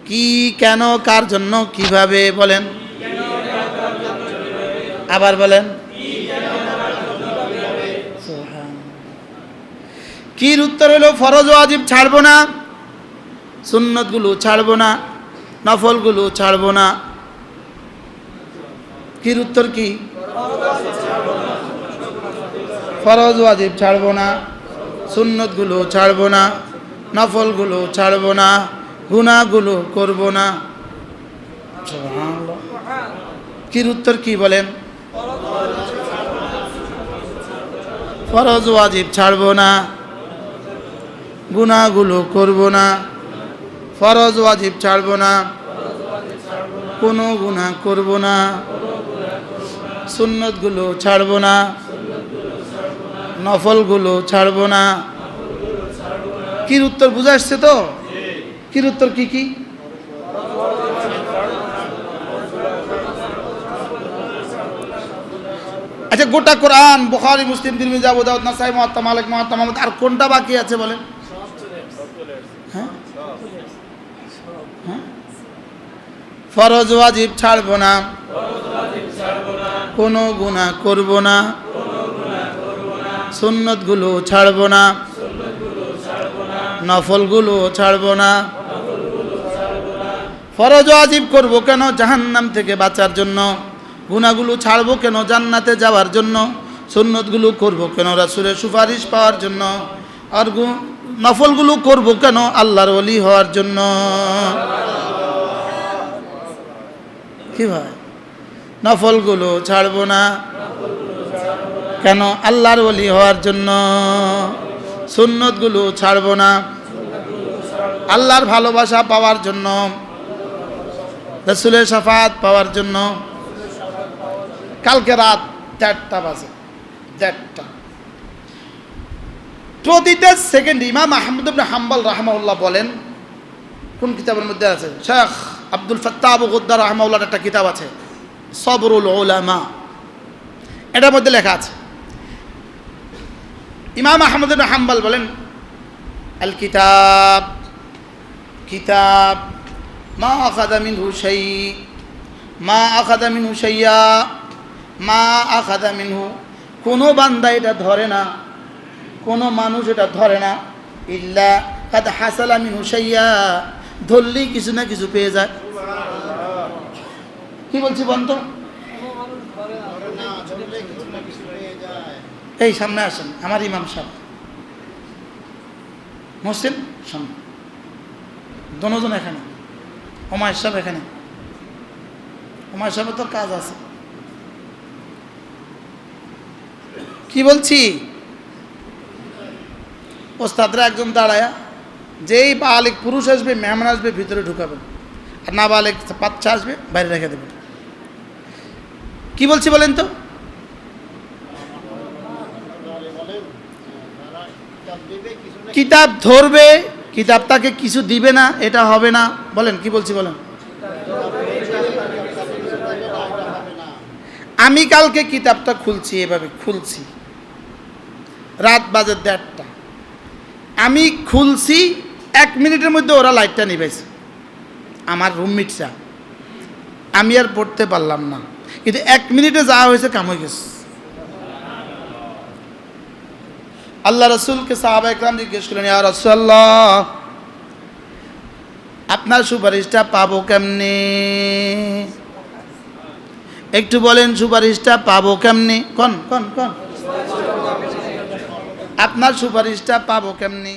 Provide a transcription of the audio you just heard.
কি, কেন, কার জন্য, কিভাবে, বলেন। আবার বলেন। কির উত্তর হলো ফরজ ওয়াজিব ছাড়বো না, সুন্নতগুলো ছাড়বো না, নফলগুলো ছাড়বো না। কির উত্তর কি? ফরজ ওয়াজিব ছাড়বো না, সুন্নতগুলো ছাড়বো না, নফলগুলো ছাড়বো না, গুনাহগুলো করবো না। সুবহানাল্লাহ। কির উত্তর কি বলেন? ফরজ ওয়াজিব ছাড়বো না, গুনাহগুলো করবো না, ফরজ ওয়াজিব ছাড়বো না, কোনো গুনাহ করবো না, সুন্নতগুলো ছাড়বো না, নফলগুলো ছাড়বো না। কির উত্তর বুঝা আসছে তো? কির উত্তর কি কি? আচ্ছা, গোটা কোরআন, বুখারী, মুসলিম, তিরমিজি, আবু দাউদ, নাসাই, মুওয়াত্তা, মালিক, মুওয়াত্তা মুহাম্মদ, আর কোনটা বাকি আছে বলেন? হ্যাঁ, ফরজ ওয়াজিব ছাড়বো না, কোনো গুনাহ করবো না, সুন্নতগুলো ছাড়বো না, নফলগুলো ছাড়বো না। ফরজ ওয়াজিব করবো কেন? জাহান্নাম থেকে বাঁচার জন্য। গুনাহগুলো ছাড়বো কেন? জান্নাতে যাওয়ার জন্য। সুন্নতগুলো করবো কেন? রাসূলের সুপারিশ পাওয়ার জন্য। আর নফলগুলো করবো কেন? আল্লাহর ওলি হওয়ার জন্য। কি ভাই, নফলগুলো ছাড়বো না কেন? আল্লাহর ওলি হওয়ার জন্য। সুন্নতগুলো ছাড়বো না আল্লাহর ভালোবাসা পাওয়ার জন্য, রাসূলের শাফাত পাওয়ার জন্য। কালকে রাত 4টা বাজে, 4টা, প্রতিটা সেকেন্ডে ইমাম আহমদ ইবনে হাম্বল রাহিমাহুল্লাহ বলেন, কোন কিতাবের মধ্যে আছে, শেখ আব্দুল ফাত্তাহ আবু গুদ্দার রাহিমাহুল্লাহর একটা কিতাব আছে, সবরুল উলামা, এটার মধ্যে লেখা আছে, ইমাম আহমদ ইবনে হাম্বল বলেন, আল কিতাব, কিতাব মা আখাযা মিনহু শাই, মা আখাযা মিনহু শাইয়া, মা আখাযা মিনহু, কোনো বান্দা এটা ধরে না, কোনো মানুষ এটা ধরে না, ইল্লা কাদ হাসালা মিনহু শাইয়া, ধরলেই কিছু না কিছু পেয়ে যায়। কি বলছি বন্ধ? এই সামনে আসেন, আমার ইমাম সাহেব মুসলিম সামনে, দনোজন এখানে, ওমায়ের সাহেব এখানে, ওমায়ের সাহেবের তো কাজ আছে। কি বলছি? ওস্তাদরা একজন দাঁড়ায়া, যেই বালিক পুরুষ আসবে, মেহমান আসবে, ভিতরে ঢুকাবেন, আর না বালিক বাচ্চা আসবে, বাইরে রেখে দেবেন। কি বলছি বলেন তো? কিতাব ধরবে, কিতাব তাকে কিছু দিবে না, এটা হবে না। বলেন কি বলছি বলেন? আমি কালকে কিতাবটা খুলছি, এভাবে খুলছি, রাত বাজে 1:30, আমি খুলছি, 1 মিনিটের মধ্যে ওরা লাইটটা নিভাইছে, আমার রুমমেটরা। আমি আর পড়তে পারলাম না, কিন্তু 1 মিনিটে যাওয়া হয়েছে, কাম হয়ে গেছে। আল্লাহ রসুলকে সাহাবা একরাম জিজ্ঞেস করলেন, ইয়া রাসূলুল্লাহ, আপনার সুপারিশটা পাবো কেমনে? একটু বলেন, সুপারিশটা পাবো কেমনে? কোন আপনার সুপারিশটা পাবো কেমনে?